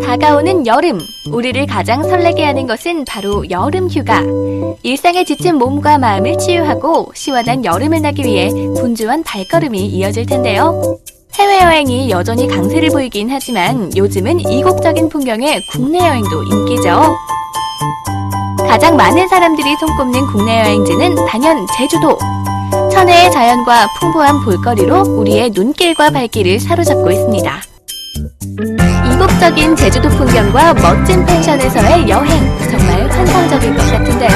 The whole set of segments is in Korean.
다가오는 여름, 우리를 가장 설레게 하는 것은 바로 여름 휴가. 일상에 지친 몸과 마음을 치유하고 시원한 여름을 나기 위해 분주한 발걸음이 이어질 텐데요. 해외여행이 여전히 강세를 보이긴 하지만 요즘은 이국적인 풍경의 국내 여행도 인기죠. 가장 많은 사람들이 손꼽는 국내 여행지는 단연 제주도. 천혜의 자연과 풍부한 볼거리로 우리의 눈길과 발길을 사로잡고 있습니다. 이국적인 제주도 풍경과 멋진 펜션에서의 여행, 정말 환상적일 것 같은데요.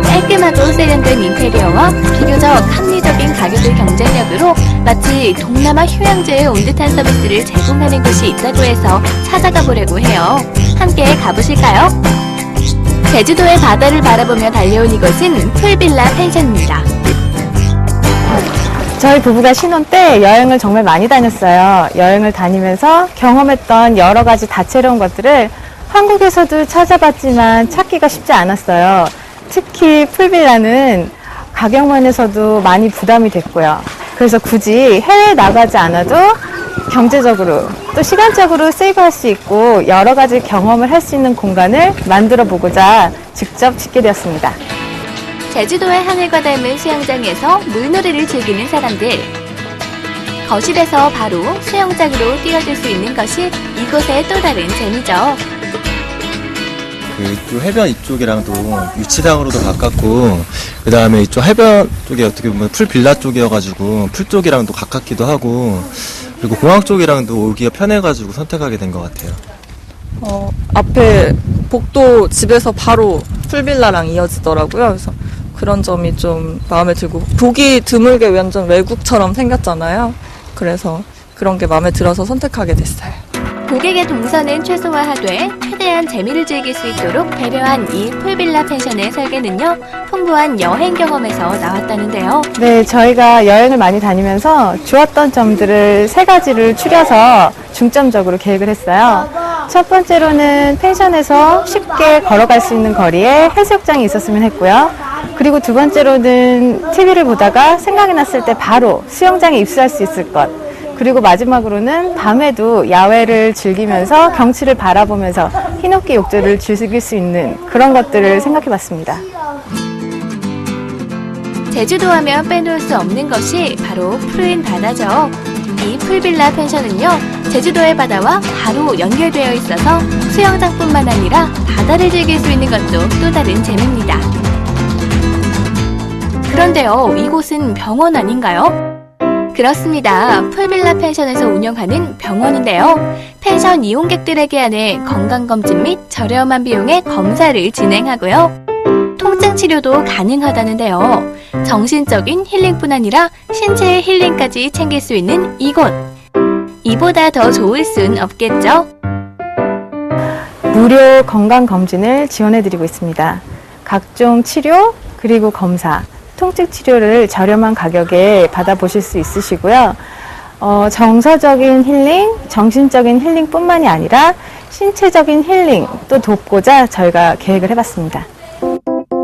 깔끔하고 세련된 인테리어와 비교적 합리적인 가격의 경쟁력으로 마치 동남아 휴양지에 온 듯한 서비스를 제공하는 곳이 있다고 해서 찾아가 보려고 해요. 함께 가보실까요? 제주도의 바다를 바라보며 달려온 이곳은 풀빌라 펜션입니다. 저희 부부가 신혼 때 여행을 정말 많이 다녔어요. 여행을 다니면서 경험했던 여러 가지 다채로운 것들을 한국에서도 찾아봤지만 찾기가 쉽지 않았어요. 특히 풀빌라는 가격 면에서도 많이 부담이 됐고요. 그래서 굳이 해외에 나가지 않아도 경제적으로 또 시간적으로 세이브할 수 있고 여러 가지 경험을 할 수 있는 공간을 만들어 보고자 직접 짓게 되었습니다. 제주도의 하늘과 닮은 수영장에서 물놀이를 즐기는 사람들. 거실에서 바로 수영장으로 뛰어들 수 있는 것이 이곳의 또 다른 재미죠. 또 해변 이쪽이랑도 유치장으로도 가깝고, 그 다음에 이쪽 해변 쪽에 어떻게 보면 풀 빌라 쪽이어가지고 풀 쪽이랑도 가깝기도 하고, 그리고 공항 쪽이랑도 오기가 편해가지고 선택하게 된 것 같아요. 앞에 복도 집에서 바로 풀빌라랑 이어지더라고요. 그래서 그런 점이 좀 마음에 들고, 보기 드물게 완전 외국처럼 생겼잖아요. 그래서 그런 게 마음에 들어서 선택하게 됐어요. 고객의 동선은 최소화하되 최대한 재미를 즐길 수 있도록 배려한 이 풀빌라 펜션의 설계는요, 풍부한 여행 경험에서 나왔다는데요. 네, 저희가 여행을 많이 다니면서 좋았던 점들을 3가지를 추려서 중점적으로 계획을 했어요. 첫 번째로는 펜션에서 쉽게 걸어갈 수 있는 거리에 해수욕장이 있었으면 했고요. 그리고 두 번째로는 TV를 보다가 생각이 났을 때 바로 수영장에 입수할 수 있을 것. 그리고 마지막으로는 밤에도 야외를 즐기면서 경치를 바라보면서 흰옥기 욕조를 즐길 수 있는 그런 것들을 생각해 봤습니다. 제주도 하면 빼놓을 수 없는 것이 바로 푸른 바다죠. 이 풀빌라 펜션은요, 제주도의 바다와 바로 연결되어 있어서 수영장뿐만 아니라 바다를 즐길 수 있는 것도 또 다른 재미입니다. 그런데요, 이곳은 병원 아닌가요? 그렇습니다. 풀빌라 펜션에서 운영하는 병원인데요. 펜션 이용객들에게 한해 건강검진 및 저렴한 비용의 검사를 진행하고요. 통증 치료도 가능하다는데요. 정신적인 힐링뿐 아니라 신체의 힐링까지 챙길 수 있는 이곳. 이보다 더 좋을 순 없겠죠? 무료 건강검진을 지원해드리고 있습니다. 각종 치료, 그리고 검사, 통증 치료를 저렴한 가격에 받아보실 수 있으시고요. 정서적인 힐링, 정신적인 힐링뿐만이 아니라 신체적인 힐링도 돕고자 저희가 계획을 해봤습니다.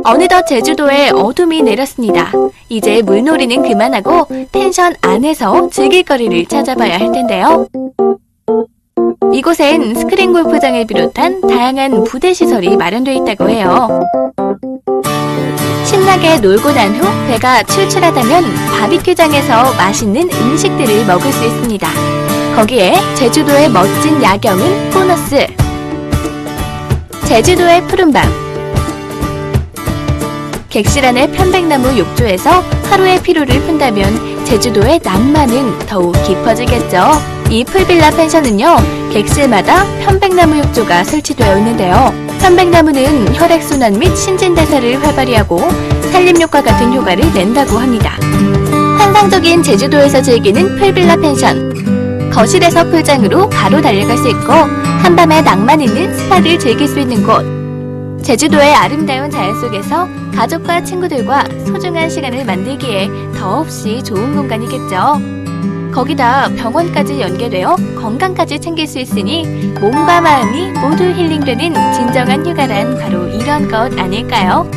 어느덧 제주도에 어둠이 내렸습니다. 이제 물놀이는 그만하고 펜션 안에서 즐길 거리를 찾아봐야 할 텐데요. 이곳엔 스크린 골프장을 비롯한 다양한 부대 시설이 마련되어 있다고 해요. 신나게 놀고 난 후 배가 출출하다면 바비큐장에서 맛있는 음식들을 먹을 수 있습니다. 거기에 제주도의 멋진 야경은 보너스. 제주도의 푸른밤. 객실 안의 편백나무 욕조에서 하루의 피로를 푼다면 제주도의 낭만은 더욱 깊어지겠죠. 이 풀빌라 펜션은요, 객실마다 편백나무 욕조가 설치되어 있는데요. 편백나무는 혈액순환 및 신진대사를 활발히 하고 산림욕과 같은 효과를 낸다고 합니다. 환상적인 제주도에서 즐기는 풀빌라 펜션. 거실에서 풀장으로 바로 달려갈 수 있고 한밤에 낭만 있는 스파를 즐길 수 있는 곳. 제주도의 아름다운 자연 속에서 가족과 친구들과 소중한 시간을 만들기에 더없이 좋은 공간이겠죠. 거기다 병원까지 연계되어 건강까지 챙길 수 있으니 몸과 마음이 모두 힐링되는 진정한 휴가란 바로 이런 것 아닐까요?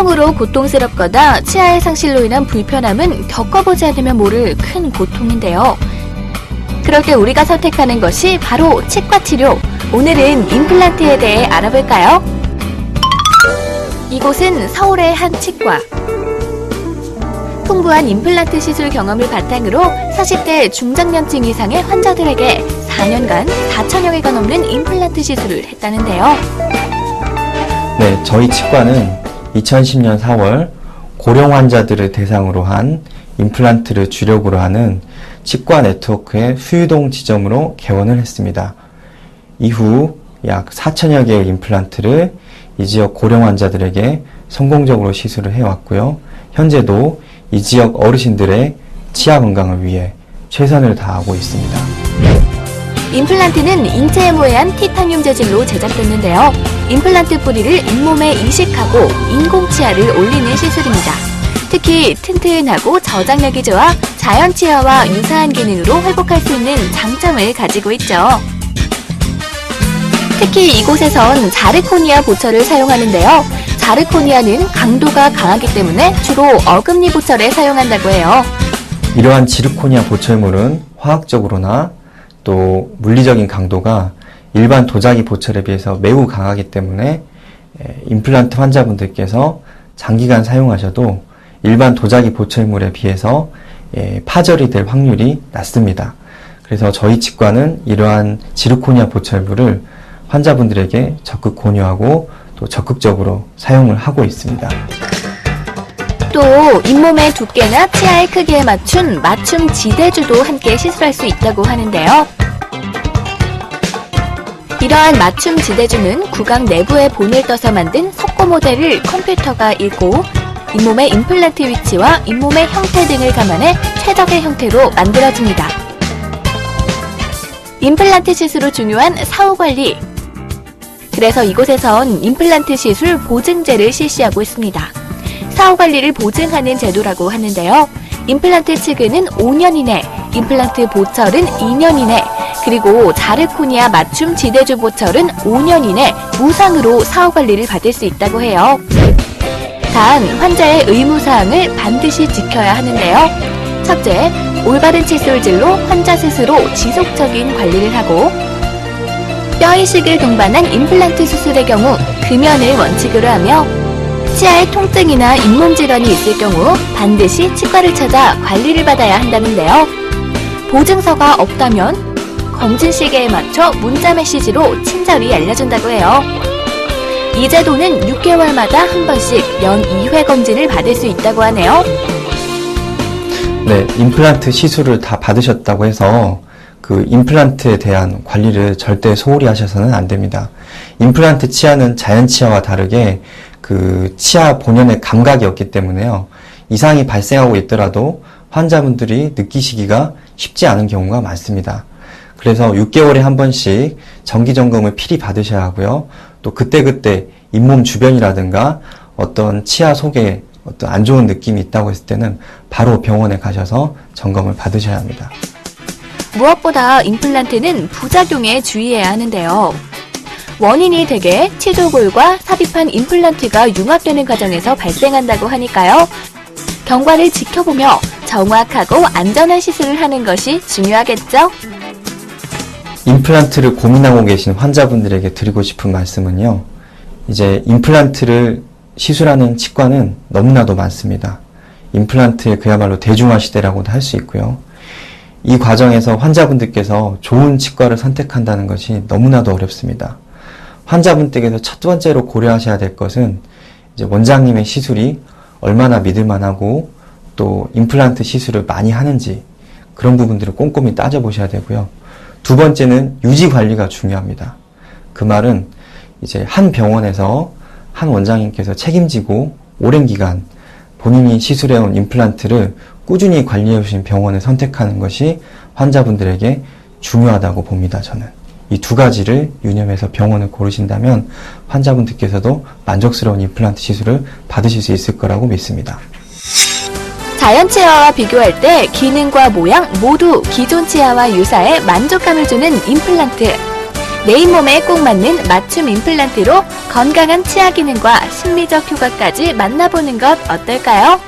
통증으로 고통스럽거나 치아의 상실로 인한 불편함은 겪어보지 않으면 모를 큰 고통인데요. 그럴 때 우리가 선택하는 것이 바로 치과 치료. 오늘은 임플란트에 대해 알아볼까요? 이곳은 서울의 한 치과. 풍부한 임플란트 시술 경험을 바탕으로 40대 중장년층 이상의 환자들에게 4년간 4천여 개가 넘는 임플란트 시술을 했다는데요. 네, 저희 치과는 2010년 4월 고령 환자들을 대상으로 한 임플란트를 주력으로 하는 치과 네트워크의 수유동 지점으로 개원을 했습니다. 이후 약 4천여 개의 임플란트를 이 지역 고령 환자들에게 성공적으로 시술을 해왔고요. 현재도 이 지역 어르신들의 치아 건강을 위해 최선을 다하고 있습니다. 임플란트는 인체에 모해한 티타늄 재질로 제작됐는데요. 임플란트 뿌리를 잇몸에 이식하고 인공치아를 올리는 시술입니다. 특히 튼튼하고 저장력이 좋아 자연 치아와 유사한 기능으로 회복할 수 있는 장점을 가지고 있죠. 특히 이곳에선 자르코니아 보철을 사용하는데요. 자르코니아는 강도가 강하기 때문에 주로 어금니 보철에 사용한다고 해요. 이러한 지르코니아 보철물은 화학적으로나 또 물리적인 강도가 일반 도자기 보철에 비해서 매우 강하기 때문에 임플란트 환자분들께서 장기간 사용하셔도 일반 도자기 보철물에 비해서 파절이 될 확률이 낮습니다. 그래서 저희 치과는 이러한 지르코니아 보철물을 환자분들에게 적극 권유하고 또 적극적으로 사용을 하고 있습니다. 또 잇몸의 두께나 치아의 크기에 맞춘 맞춤 지대주도 함께 시술할 수 있다고 하는데요. 이러한 맞춤 지대주는 구강 내부에 본을 떠서 만든 석고 모델을 컴퓨터가 읽고 잇몸의 임플란트 위치와 잇몸의 형태 등을 감안해 최적의 형태로 만들어집니다. 임플란트 시술로 중요한 사후 관리. 그래서 이곳에선 임플란트 시술 보증제를 실시하고 있습니다. 사후 관리를 보증하는 제도라고 하는데요. 임플란트 치근은 5년 이내, 임플란트 보철은 2년 이내, 그리고 자르코니아 맞춤 지대주 보철은 5년 이내 무상으로 사후 관리를 받을 수 있다고 해요. 단, 환자의 의무사항을 반드시 지켜야 하는데요. 첫째, 올바른 칫솔질로 환자 스스로 지속적인 관리를 하고, 뼈 이식을 동반한 임플란트 수술의 경우 금연을 원칙으로 하며, 치아에 통증이나 잇몸 질환이 있을 경우 반드시 치과를 찾아 관리를 받아야 한다는데요. 보증서가 없다면 검진 시계에 맞춰 문자 메시지로 친절히 알려준다고 해요. 이 제도는 6개월마다 한 번씩 연 2회 검진을 받을 수 있다고 하네요. 네, 임플란트 시술을 다 받으셨다고 해서 그 임플란트에 대한 관리를 절대 소홀히 하셔서는 안 됩니다. 임플란트 치아는 자연 치아와 다르게 그 치아 본연의 감각이 없기 때문에요. 이상이 발생하고 있더라도 환자분들이 느끼시기가 쉽지 않은 경우가 많습니다. 그래서 6개월에 한 번씩 정기 점검을 필히 받으셔야 하고요. 또 그때그때 잇몸 주변이라든가 어떤 치아 속에 어떤 안 좋은 느낌이 있다고 했을 때는 바로 병원에 가셔서 점검을 받으셔야 합니다. 무엇보다 임플란트는 부작용에 주의해야 하는데요. 원인이 대개 치조골과 삽입한 임플란트가 융합되는 과정에서 발생한다고 하니까요. 경과를 지켜보며 정확하고 안전한 시술을 하는 것이 중요하겠죠? 임플란트를 고민하고 계신 환자분들에게 드리고 싶은 말씀은요. 이제 임플란트를 시술하는 치과는 너무나도 많습니다. 임플란트의 그야말로 대중화 시대라고도 할 수 있고요. 이 과정에서 환자분들께서 좋은 치과를 선택한다는 것이 너무나도 어렵습니다. 환자분들께서 첫 번째로 고려하셔야 될 것은 이제 원장님의 시술이 얼마나 믿을만하고 또 임플란트 시술을 많이 하는지 그런 부분들을 꼼꼼히 따져보셔야 되고요. 두 번째는 유지 관리가 중요합니다. 그 말은 이제 한 병원에서 한 원장님께서 책임지고 오랜 기간 본인이 시술해온 임플란트를 꾸준히 관리해 주신 병원을 선택하는 것이 환자분들에게 중요하다고 봅니다. 저는 이 두 가지를 유념해서 병원을 고르신다면 환자분들께서도 만족스러운 임플란트 시술을 받으실 수 있을 거라고 믿습니다. 자연 치아와 비교할 때 기능과 모양 모두 기존 치아와 유사해 만족감을 주는 임플란트. 내 잇몸에 꼭 맞는 맞춤 임플란트로 건강한 치아 기능과 심미적 효과까지 만나보는 것 어떨까요?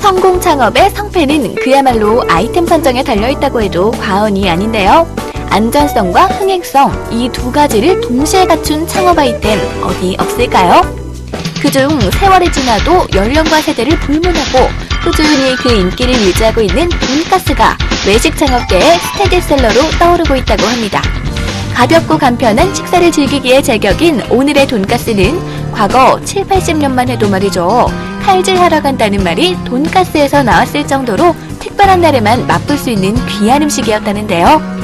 성공 창업의 성패는 그야말로 아이템 선정에 달려있다고 해도 과언이 아닌데요. 안전성과 흥행성 이 두 가지를 동시에 갖춘 창업 아이템 어디 없을까요? 그중 세월이 지나도 연령과 세대를 불문하고 꾸준히 그 인기를 유지하고 있는 돈가스가 외식 창업계의 스테디셀러로 떠오르고 있다고 합니다. 가볍고 간편한 식사를 즐기기에 제격인 오늘의 돈가스는 과거 7, 80년만 해도 말이죠. 칼질하러 간다는 말이 돈가스에서 나왔을 정도로 특별한 날에만 맛볼 수 있는 귀한 음식이었다는데요.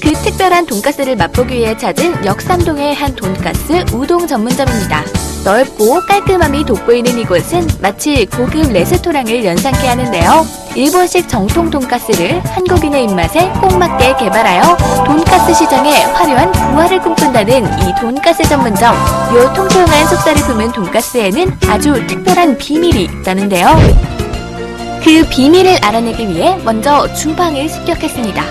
그 특별한 돈가스를 맛보기 위해 찾은 역삼동의 한 돈가스 우동 전문점입니다. 넓고 깔끔함이 돋보이는 이곳은 마치 고급 레스토랑을 연상케 하는데요. 일본식 정통 돈가스를 한국인의 입맛에 꼭 맞게 개발하여 돈가스 시장에 화려한 부활을 꿈꾼다는 이 돈가스 전문점. 요 통통한 속살을 품은 돈가스에는 아주 특별한 비밀이 있다는데요. 그 비밀을 알아내기 위해 먼저 주방을 습격했습니다.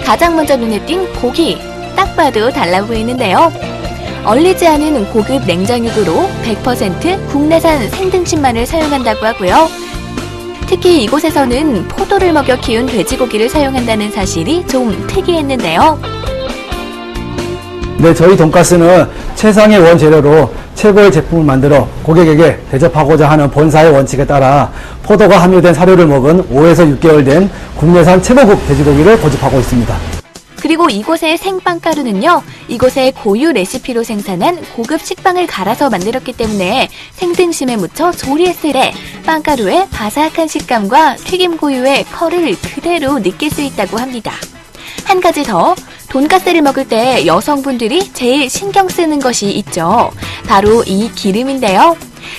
가장 먼저 눈에 띈 고기, 딱 봐도 달라 보이는데요. 얼리지 않은 고급 냉장육으로 100% 국내산 생등심만을 사용한다고 하고요. 특히 이곳에서는 포도를 먹여 키운 돼지고기를 사용한다는 사실이 좀 특이했는데요. 네, 저희 돈가스는 최상의 원재료로 최고의 제품을 만들어 고객에게 대접하고자 하는 본사의 원칙에 따라 포도가 함유된 사료를 먹은 5에서 6개월 된 국내산 최고급 돼지고기를 고집하고 있습니다. 그리고 이곳의 생빵가루는요, 이곳의 고유 레시피로 생산한 고급 식빵을 갈아서 만들었기 때문에 생등심에 묻혀 조리했을 때 빵가루의 바삭한 식감과 튀김 고유의 컬을 그대로 느낄 수 있다고 합니다. 한 가지 더, 돈가스를 먹을 때 여성분들이 제일 신경 쓰는 것이 있죠. 바로 이 기름인데요.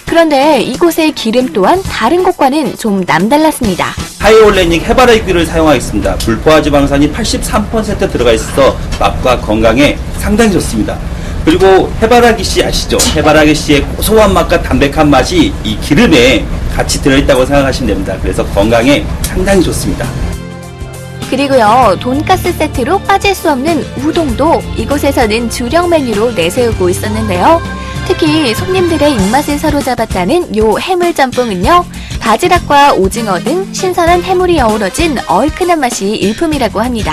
그런데 이곳의 기름 또한 다른 곳과는 좀 남달랐습니다. 하이올레닉 해바라기를 사용하겠습니다. 불포화 지방산이 83% 들어가 있어서 맛과 건강에 상당히 좋습니다. 그리고 해바라기 씨 아시죠? 해바라기 씨의 고소한 맛과 담백한 맛이 이 기름에 같이 들어있다고 생각하시면 됩니다. 그래서 건강에 상당히 좋습니다. 그리고요, 돈가스 세트로 빠질 수 없는 우동도 이곳에서는 주력 메뉴로 내세우고 있었는데요. 특히 손님들의 입맛을 사로잡았다는 요 해물짬뽕은요, 바지락과 오징어 등 신선한 해물이 어우러진 얼큰한 맛이 일품이라고 합니다.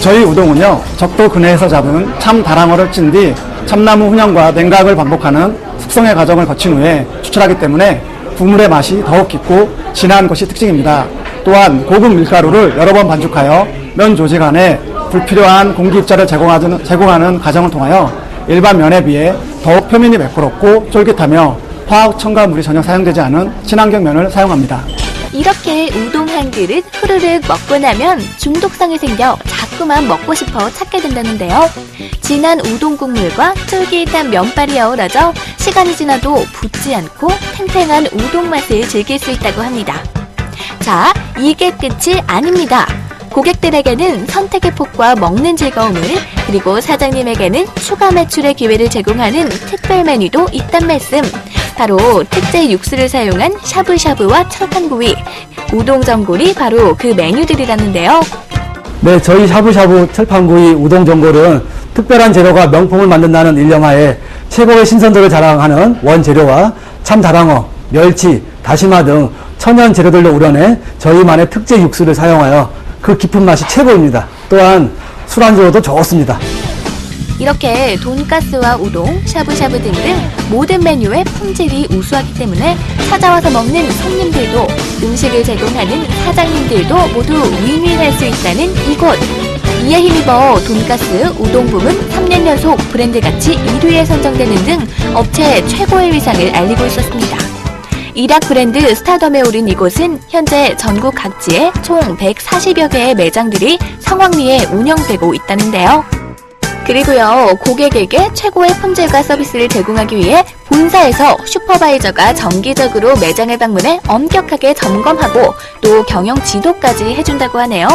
저희 우동은요, 적도 근해에서 잡은 참 다랑어를 찐 뒤 참나무 훈연과 냉각을 반복하는 숙성의 과정을 거친 후에 추출하기 때문에 국물의 맛이 더욱 깊고 진한 것이 특징입니다. 또한 고급 밀가루를 여러 번 반죽하여 면 조직 안에 불필요한 공기 입자를 제공하는 과정을 통하여 일반 면에 비해 더욱 표면이 매끄럽고 쫄깃하며 화학 첨가물이 전혀 사용되지 않은 친환경 면을 사용합니다. 이렇게 우동 한 그릇 후루룩 먹고 나면 중독성이 생겨 자꾸만 먹고 싶어 찾게 된다는데요. 진한 우동 국물과 쫄깃한 면발이 어우러져 시간이 지나도 붓지 않고 탱탱한 우동 맛을 즐길 수 있다고 합니다. 자, 이게 끝이 아닙니다. 고객들에게는 선택의 폭과 먹는 즐거움을, 그리고 사장님에게는 추가 매출의 기회를 제공하는 특별 메뉴도 있단 말씀. 바로 특제 육수를 사용한 샤브샤브와 철판구이, 우동전골이 바로 그 메뉴들이라는데요. 네, 저희 샤브샤브 철판구이 우동전골은 특별한 재료가 명품을 만든다는 일념하에 최고의 신선도를 자랑하는 원재료와 참다랑어, 멸치, 다시마 등 천연 재료들로 우려내 저희만의 특제 육수를 사용하여 그 깊은 맛이 최고입니다. 또한 술안주로도 좋습니다. 이렇게 돈가스와 우동, 샤브샤브 등등 모든 메뉴의 품질이 우수하기 때문에 찾아와서 먹는 손님들도 음식을 제공하는 사장님들도 모두 윈윈할 수 있다는 이곳. 이에 힘입어 돈가스, 우동 부문 3년 연속 브랜드 가치 1위에 선정되는 등 업체 최고의 위상을 알리고 있었습니다. 일약 브랜드 스타덤에 오른 이곳은 현재 전국 각지에 총 140여 개의 매장들이 성황리에 운영되고 있다는데요. 그리고요, 고객에게 최고의 품질과 서비스를 제공하기 위해 본사에서 슈퍼바이저가 정기적으로 매장을 방문해 엄격하게 점검하고 또 경영 지도까지 해준다고 하네요.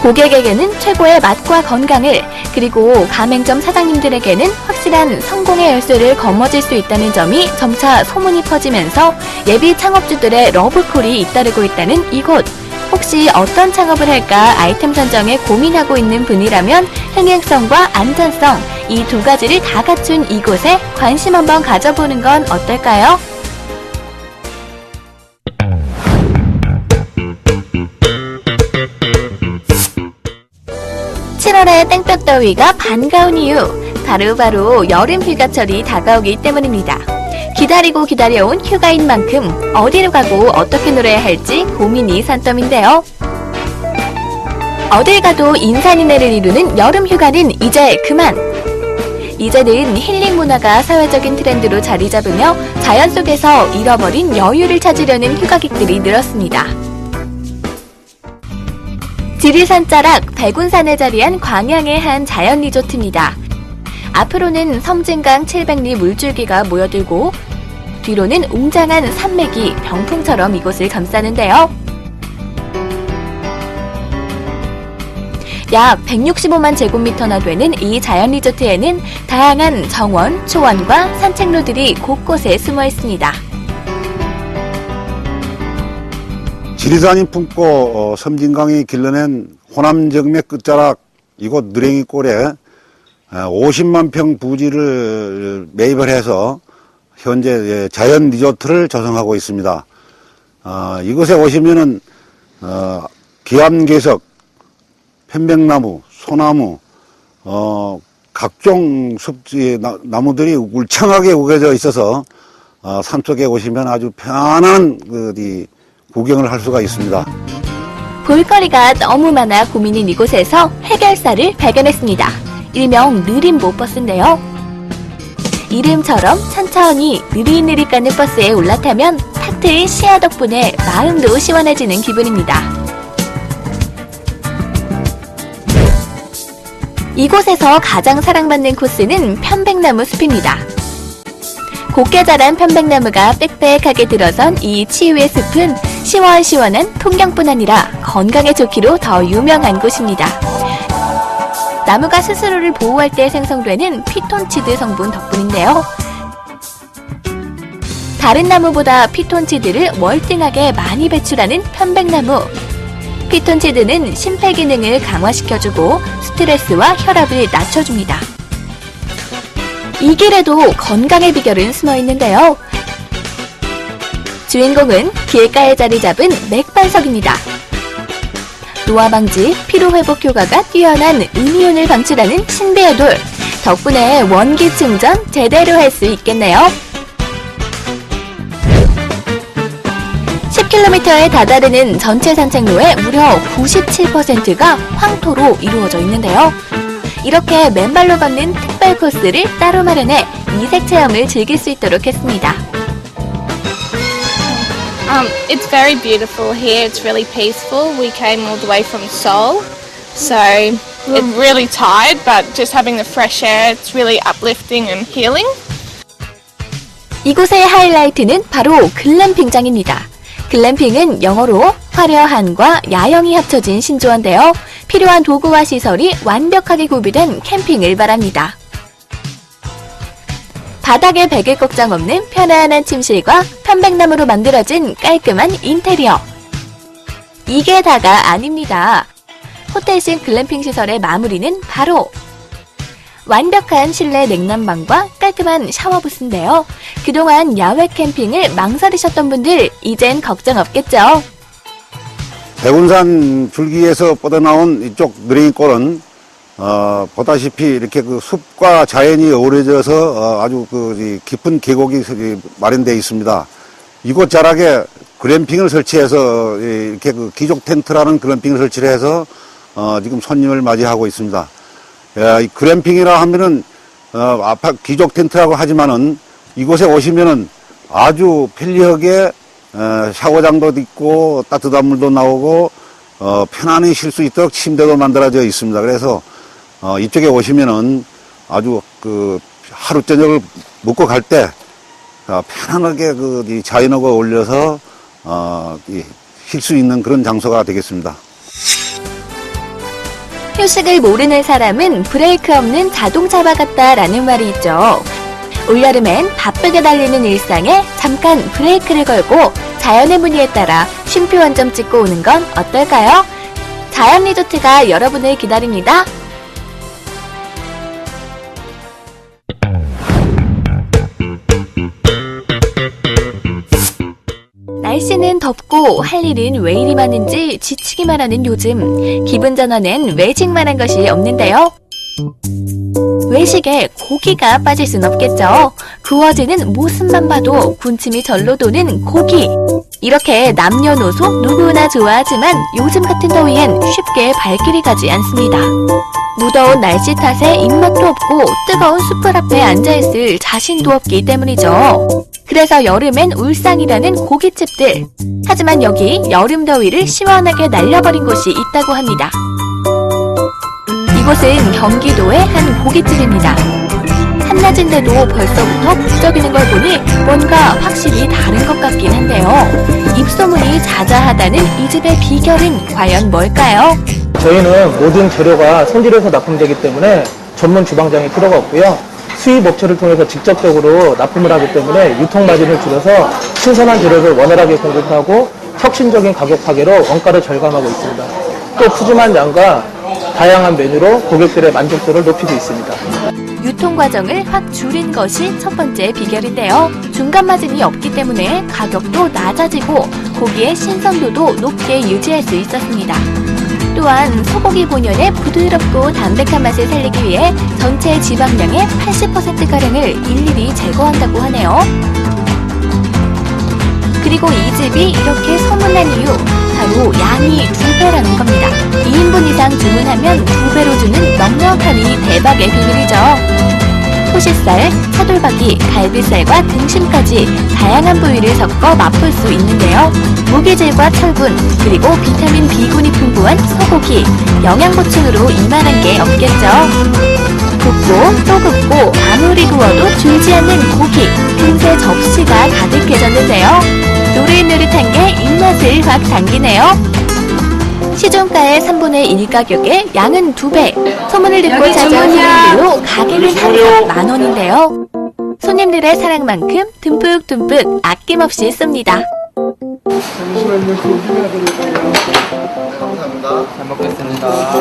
고객에게는 최고의 맛과 건강을, 그리고 가맹점 사장님들에게는 확실한 성공의 열쇠를 거머쥘 수 있다는 점이 점차 소문이 퍼지면서 예비 창업주들의 러브콜이 잇따르고 있다는 이곳. 혹시 어떤 창업을 할까 아이템 선정에 고민하고 있는 분이라면 흥행성과 안전성, 이 두 가지를 다 갖춘 이곳에 관심 한번 가져보는 건 어떨까요? (7월의) 땡볕더위가 반가운 이유, 바로 여름 휴가철이 다가오기 때문입니다. 기다리고 기다려온 휴가인 만큼 어디로 가고 어떻게 놀아야 할지 고민이 산더미인데요. 어딜 가도 인산인해를 이루는 여름 휴가는 이제 그만! 이제는 힐링 문화가 사회적인 트렌드로 자리 잡으며 자연 속에서 잃어버린 여유를 찾으려는 휴가객들이 늘었습니다. 지리산 자락 백운산에 자리한 광양의 한 자연 리조트입니다. 앞으로는 섬진강 700리 물줄기가 모여들고 뒤로는 웅장한 산맥이 병풍처럼 이곳을 감싸는데요. 약 165만 제곱미터나 되는 이 자연 리조트에는 다양한 정원, 초원과 산책로들이 곳곳에 숨어 있습니다. 지리산이 품고 섬진강이 길러낸 호남정맥 끝자락 이곳 느랭이골에 50만 평 부지를 매입을 해서 현재 자연 리조트를 조성하고 있습니다. 이곳에 오시면은 기암괴석, 편백나무, 소나무, 각종 숲지 나무들이 울창하게 우겨져 있어서 산속에 오시면 아주 편안한 구경을 할 수가 있습니다. 볼거리가 너무 많아 고민인 이곳에서 해결사를 발견했습니다. 일명 느린 모버스인데요. 이름처럼 천천히 느릿느릿 가는 버스에 올라타면 탁 트인 시야 덕분에 마음도 시원해지는 기분입니다. 이곳에서 가장 사랑받는 코스는 편백나무 숲입니다. 곱게 자란 편백나무가 빽빽하게 들어선 이 치유의 숲은 시원시원한 풍경뿐 아니라 건강에 좋기로 더 유명한 곳입니다. 나무가 스스로를 보호할 때 생성되는 피톤치드 성분 덕분인데요. 다른 나무보다 피톤치드를 월등하게 많이 배출하는 편백나무. 피톤치드는 심폐기능을 강화시켜주고 스트레스와 혈압을 낮춰줍니다. 이 길에도 건강의 비결은 숨어있는데요. 주인공은 길가에 자리 잡은 맥반석입니다. 노화 방지, 피로 회복 효과가 뛰어난 음이온을 방출하는 신비의 돌. 덕분에 원기 충전 제대로 할 수 있겠네요. 10km에 다다르는 전체 산책로의 무려 97%가 황토로 이루어져 있는데요. 이렇게 맨발로 걷는 특별 코스를 따로 마련해 이색 체험을 즐길 수 있도록 했습니다. It's very beautiful here. It's really peaceful. We came all the way from Seoul, so it's really tired, but just having the fresh air, it's really uplifting and healing. 이곳의 하이라이트는 바로 글램핑장입니다. 글램핑은 영어로 화려한과 야영이 합쳐진 신조어인데요. 필요한 도구와 시설이 완벽하게 구비된 캠핑을 말합니다. 바닥에 베개 걱정 없는 편안한 침실과 편백나무로 만들어진 깔끔한 인테리어. 이게 다가 아닙니다. 호텔식 글램핑 시설의 마무리는 바로 완벽한 실내 냉난방과 깔끔한 샤워부스인데요. 그동안 야외 캠핑을 망설이셨던 분들 이젠 걱정 없겠죠. 백운산 줄기에서 뻗어나온 이쪽 느랭이골은 보다시피 이렇게 그 숲과 자연이 어우러져서 아주 깊은 계곡이 마련되어 있습니다. 이곳 자락에 글램핑을 설치해서 이렇게 기족 텐트라는 글램핑을 설치를 해서 지금 손님을 맞이하고 있습니다. 이 글램핑이라 하면은 기족 텐트라고 하지만은 이곳에 오시면은 아주 편리하게 샤워장도 있고 따뜻한 물도 나오고 편안히 쉴 수 있도록 침대도 만들어져 있습니다. 그래서 이쪽에 오시면은 아주 하루 저녁을 묵고 갈 때 편안하게 이 자연하고 어울려서 쉴 수 있는 그런 장소가 되겠습니다. 휴식을 모르는 사람은 브레이크 없는 자동차와 같다라는 말이 있죠. 올여름엔 바쁘게 달리는 일상에 잠깐 브레이크를 걸고 자연의 무늬에 따라 쉼표 한 점 찍고 오는 건 어떨까요? 자연 리조트가 여러분을 기다립니다. 날씨는 덥고 할 일은 왜 이리 많은지 지치기만 하는 요즘. 기분 전환엔 외식만 한 것이 없는데요. 외식에 고기가 빠질 순 없겠죠. 구워지는 모습만 봐도 군침이 절로 도는 고기. 이렇게 남녀노소 누구나 좋아하지만 요즘 같은 더위엔 쉽게 발길이 가지 않습니다. 무더운 날씨 탓에 입맛도 없고 뜨거운 숯불 앞에 앉아있을 자신도 없기 때문이죠. 그래서 여름엔 울상이라는 고깃집들. 하지만 여기 여름 더위를 시원하게 날려버린 곳이 있다고 합니다. 이곳은 경기도의 한 고깃집입니다. 한낮인데도 벌써부터 북적이는 걸 보니 뭔가 확실히 다른 것 같긴 한데요. 입소문이 자자하다는 이 집의 비결은 과연 뭘까요? 저희는 모든 재료가 손질해서 납품되기 때문에 전문 주방장이 필요가 없고요. 수입 업체를 통해서 직접적으로 납품을 하기 때문에 유통 마진을 줄여서 신선한 재료를 원활하게 공급하고 혁신적인 가격 파괴로 원가를 절감하고 있습니다. 또 푸짐한 양과 다양한 메뉴로 고객들의 만족도를 높이고 있습니다. 유통 과정을 확 줄인 것이 첫 번째 비결인데요. 중간 마진이 없기 때문에 가격도 낮아지고 고기의 신선도도 높게 유지할 수 있었습니다. 또한 소고기 본연의 부드럽고 담백한 맛을 살리기 위해 전체 지방량의 80%가량을 일일이 제거한다고 하네요. 그리고 이 집이 이렇게 소문난 이유, 바로 양이 2배라는 겁니다. 2인분 이상 주문하면 2배로 주는 넉넉함이 대박의 비밀이죠. 토시살, 차돌박이, 갈비살과 등심까지 다양한 부위를 섞어 맛볼 수 있는데요. 무기질과 철분, 그리고 비타민 B군이 풍부한 소고기, 영양 보충으로 이만한 게 없겠죠. 굽고 또 굽고 아무리 구워도 줄지 않는 고기, 금세 접시가 가득해졌는데요. 노릇노릇한 게 입맛을 확 당기네요. 시중가의 3분의 1 가격에 양은 2배. 소문을 듣고 찾아온 손님들로 가게는 항상 만원인데요. 손님들의 사랑만큼 듬뿍듬뿍 아낌없이 씁니다. 잘 먹겠습니다.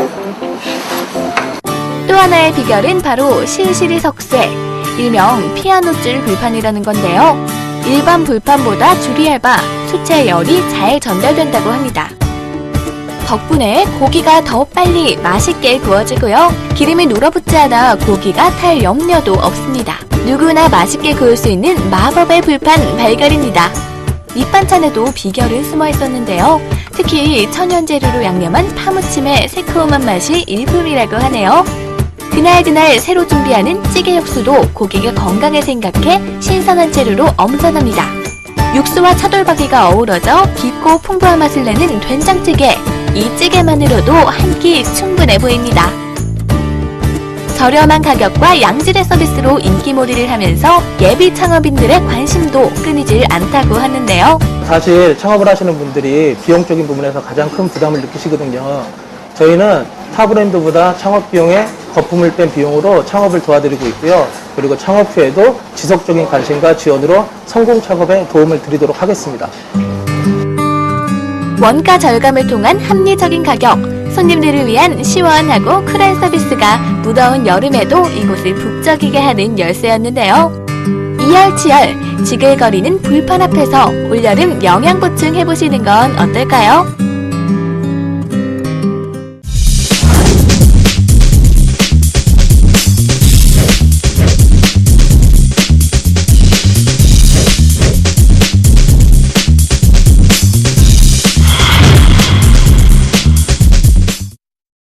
또 하나의 비결은 바로 실시리 석쇠, 일명 피아노줄 불판이라는 건데요. 일반 불판보다 줄이 얇아 수채 열이 잘 전달된다고 합니다. 덕분에 고기가 더 빨리 맛있게 구워지고요. 기름이 눌어붙지 않아 고기가 탈 염려도 없습니다. 누구나 맛있게 구울 수 있는 마법의 불판 발견입니다. 밑반찬에도 비결은 숨어 있었는데요. 특히 천연 재료로 양념한 파무침의 새콤한 맛이 일품이라고 하네요. 그날 새로 준비하는 찌개 육수도 고기가 건강에 생각해 신선한 재료로 엄선합니다. 육수와 차돌박이가 어우러져 깊고 풍부한 맛을 내는 된장찌개. 이 찌개만으로도 한 끼 충분해 보입니다. 저렴한 가격과 양질의 서비스로 인기몰이를 하면서 예비 창업인들의 관심도 끊이질 않다고 하는데요. 사실 창업을 하시는 분들이 비용적인 부분에서 가장 큰 부담을 느끼시거든요. 저희는 타 브랜드보다 창업 비용에 거품을 뺀 비용으로 창업을 도와드리고 있고요. 그리고 창업 후에도 지속적인 관심과 지원으로 성공 창업에 도움을 드리도록 하겠습니다. 원가 절감을 통한 합리적인 가격, 손님들을 위한 시원하고 쿨한 서비스가 무더운 여름에도 이곳을 북적이게 하는 열쇠였는데요. 이열치열, 지글거리는 불판 앞에서 올여름 영양 보충 해보시는 건 어떨까요?